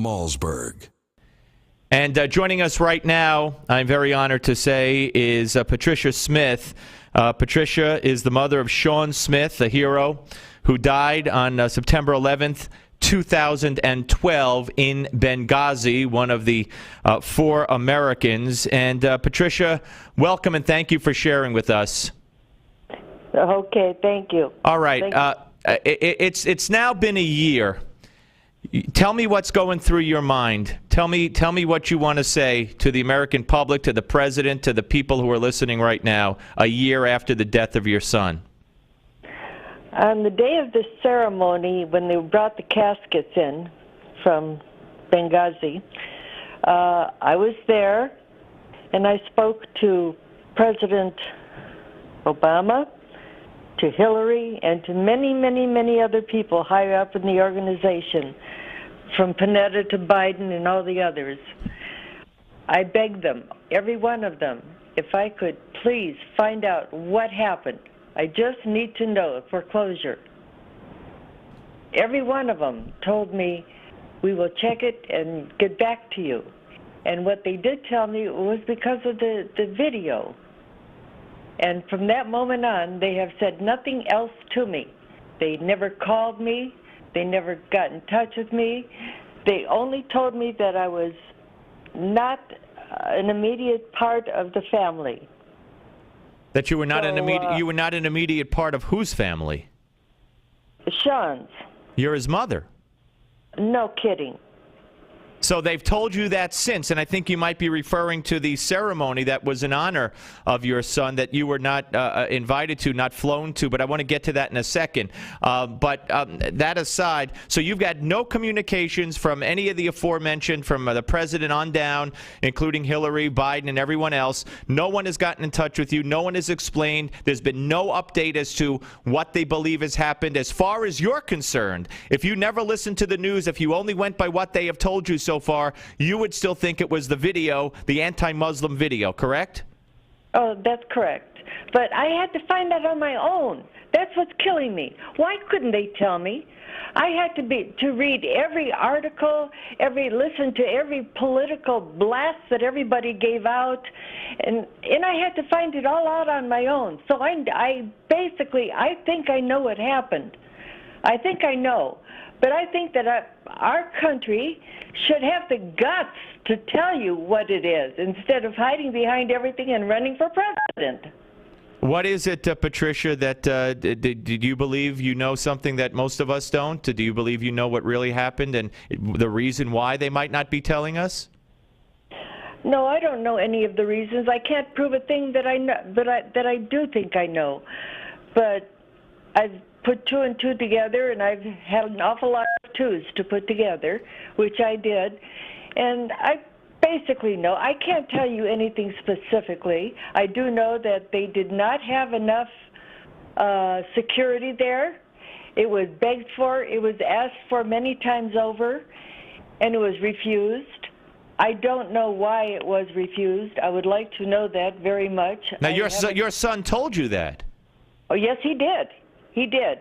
Malsberg. And joining us right now, I'm very honored to say, is Patricia Smith. Patricia is the mother of Sean Smith, a hero who died on September 11th, 2012 in Benghazi, one of the 4 Americans. And Patricia, welcome and thank you for sharing with us. Okay, thank you. All right. It's now been a year. Tell me what's going through your mind. Tell me what you want to say to the American public, to the president, to the people who are listening right now, a year after the death of your son. On the day of the ceremony, when they brought the caskets in from Benghazi, I was there, and I spoke to President Obama, to Hillary, and to many, many, many other people higher up in the organization, from Panetta to Biden and all the others. I begged them, every one of them, if I could please find out what happened. I just need to know for closure. Every one of them told me, we will check it and get back to you. And what they did tell me was because of the video. And from that moment on, they have said nothing else to me. They never called me. They never got in touch with me. They only told me that I was not an immediate part of the family. That you were not you were not an immediate part of whose family? Sean's. You're his mother. No kidding. So they've told you that since, and I think you might be referring to the ceremony that was in honor of your son that you were not invited to, not flown to, but I want to get to that in a second. But that aside, so you've got no communications from any of the aforementioned, from the president on down, including Hillary, Biden, and everyone else. No one has gotten in touch with you. No one has explained. There's been no update as to what they believe has happened. As far as you're concerned, if you never listened to the news, if you only went by what they have told you so far, you would still think it was the video, the anti-Muslim video, correct? Oh, that's correct. But I had to find that on my own. That's what's killing me. Why couldn't they tell me? I had to read every article, listen to every political blast that everybody gave out, and I had to find it all out on my own. So I think I know what happened. I think I know. But I think that our country should have the guts to tell you what it is instead of hiding behind everything and running for president. What is it, Patricia, that did you believe you know something that most of us don't? Do you believe you know what really happened and the reason why they might not be telling us? No, I don't know any of the reasons. I can't prove a thing that I know, that I do think I know. But I've put 2 and 2 together, and I've had an awful lot of 2s to put together, which I did. And I basically know. I can't tell you anything specifically. I do know that they did not have enough security there. It was begged for. It was asked for many times over, and it was refused. I don't know why it was refused. I would like to know that very much. Now, your son told you that? Oh, yes, he did. He did.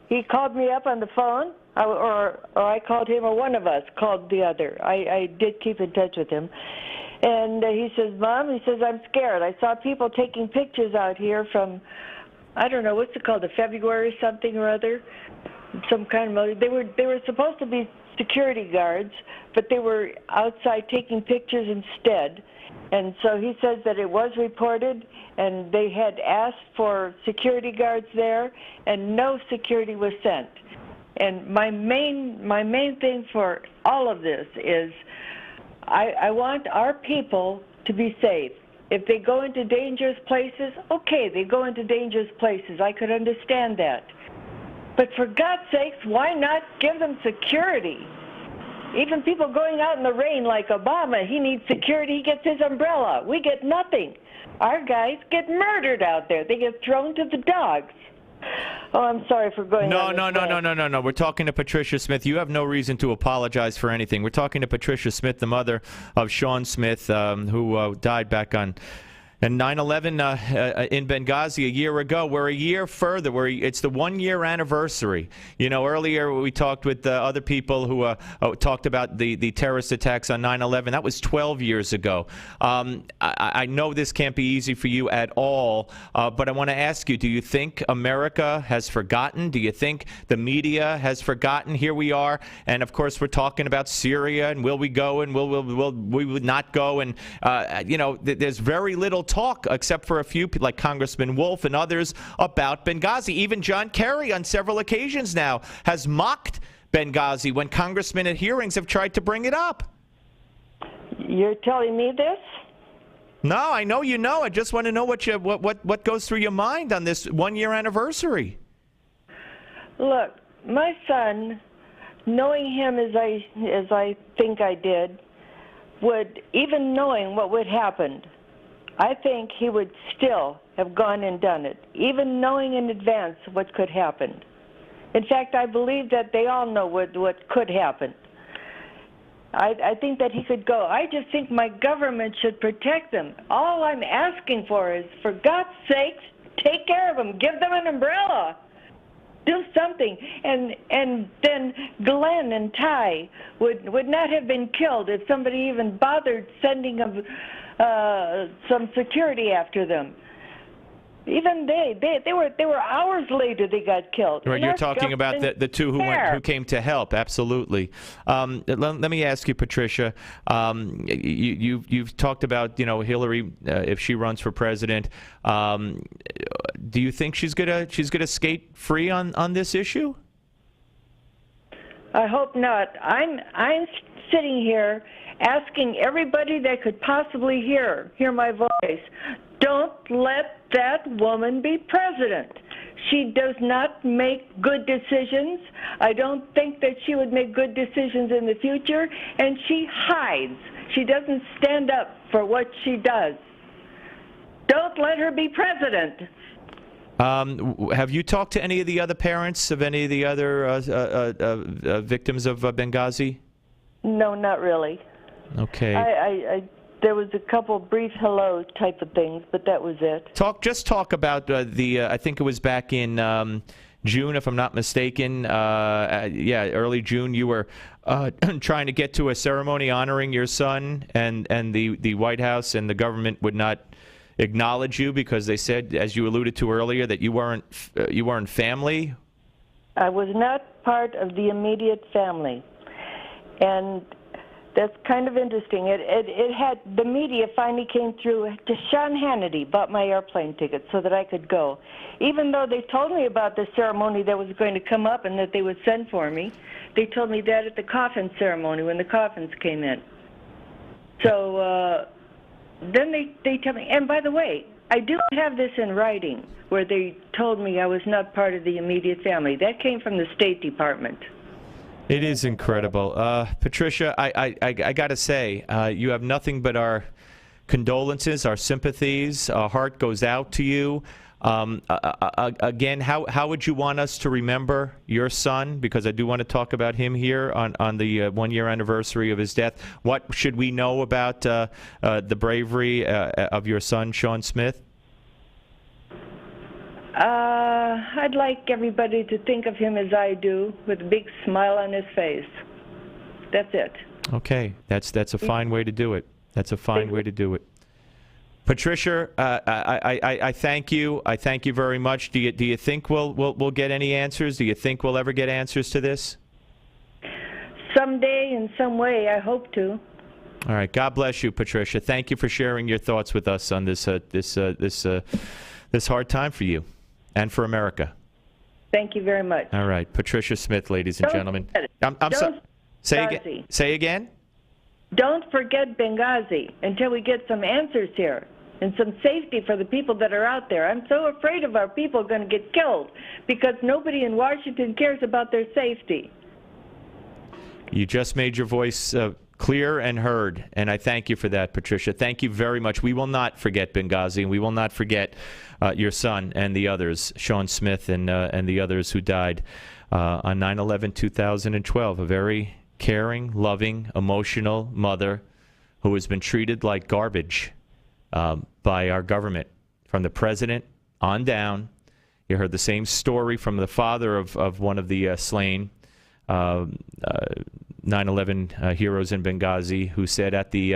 He called me up on the phone, or I called him, or one of us called the other. I did keep in touch with him. And he says, Mom, he says, I'm scared. I saw people taking pictures out here from, I don't know, what's it called, the February something or other, some kind of, they were supposed to be security guards, but they were outside taking pictures instead. And so he says that it was reported, and they had asked for security guards there, and no security was sent. And my main thing for all of this is I want our people to be safe. If they go into dangerous places, okay, they go into dangerous places. I could understand that. But for God's sakes, why not give them security? Even people going out in the rain like Obama, he needs security, he gets his umbrella. We get nothing. Our guys get murdered out there. They get thrown to the dogs. Oh, I'm sorry for going on this way. No. We're talking to Patricia Smith. You have no reason to apologize for anything. We're talking to Patricia Smith, the mother of Sean Smith, who died back on And 9/11 in Benghazi a year ago, we're a year further. It's the 1-year anniversary. You know, earlier we talked with other people who talked about the terrorist attacks on 9/11. That was 12 years ago. I know this can't be easy for you at all, but I want to ask you, do you think America has forgotten? Do you think the media has forgotten? Here we are, and of course we're talking about Syria, and will we go, and will we would not go, and you know, there's very little talk, except for a few people like Congressman Wolf and others, about Benghazi. Even John Kerry on several occasions now has mocked Benghazi when congressmen at hearings have tried to bring it up. You're telling me this? No, I know you know. I just want to know what goes through your mind on this 1-year anniversary. Look, my son, knowing him as I think I did, would, even knowing what would happen, I think he would still have gone and done it, even knowing in advance what could happen. In fact, I believe that they all know what could happen. I think that he could go. I just think my government should protect them. All I'm asking for is, for God's sakes, take care of them. Give them an umbrella. Do something. And then Glenn and Ty would not have been killed if somebody even bothered sending some security after them. Even they were hours later they got killed. Right, you're talking about the two who came to help. Absolutely. Let me ask you, Patricia. You've talked about, you know, Hillary if she runs for president. Do you think she's gonna skate free on this issue? I hope not. I'm sitting here asking everybody that could possibly hear my voice, don't let that woman be president. She does not make good decisions. I don't think that she would make good decisions in the future, and she hides. She doesn't stand up for what she does. Don't let her be president. Have you talked to any of the other parents of any of the other victims of Benghazi? No, not really. Okay. There was a couple brief hello type of things, but that was it. Just talk about I think it was back in June, if I'm not mistaken. Early June. You were trying to get to a ceremony honoring your son, and the White House and the government would not acknowledge you because they said, as you alluded to earlier, that you weren't family. I was not part of the immediate family, and that's kind of interesting. It had, the media finally came through. Sean Hannity bought my airplane ticket so that I could go. Even though they told me about the ceremony that was going to come up and that they would send for me, they told me that at the coffin ceremony when the coffins came in. So then they tell me, and by the way, I do have this in writing where they told me I was not part of the immediate family. That came from the State Department. It is incredible. Patricia, I got to say, you have nothing but our condolences, our sympathies. Our heart goes out to you. Again, how would you want us to remember your son? Because I do want to talk about him here on the 1-year anniversary of his death. What should we know about the bravery of your son, Sean Smith? I'd like everybody to think of him as I do, with a big smile on his face. That's it. Okay, that's a fine way to do it. That's a fine way to do it. Patricia, I thank you. I thank you very much. Do you think we'll get any answers? Do you think we'll ever get answers to this? Someday, in some way, I hope to. All right. God bless you, Patricia. Thank you for sharing your thoughts with us on this hard time for you and for America. Thank you very much. All right, Patricia Smith, ladies and gentlemen. I'm sorry. Say again. Don't forget Benghazi until we get some answers here and some safety for the people that are out there. I'm so afraid of our people going to get killed because nobody in Washington cares about their safety. You just made your voice clear and heard, and I thank you for that, Patricia. Thank you very much. We will not forget Benghazi, and we will not forget your son and the others, Sean Smith and the others who died on 9/11/2012. A very caring, loving, emotional mother who has been treated like garbage by our government, from the president on down. You heard the same story from the father of one of the slain 9/11 heroes in Benghazi, who said at the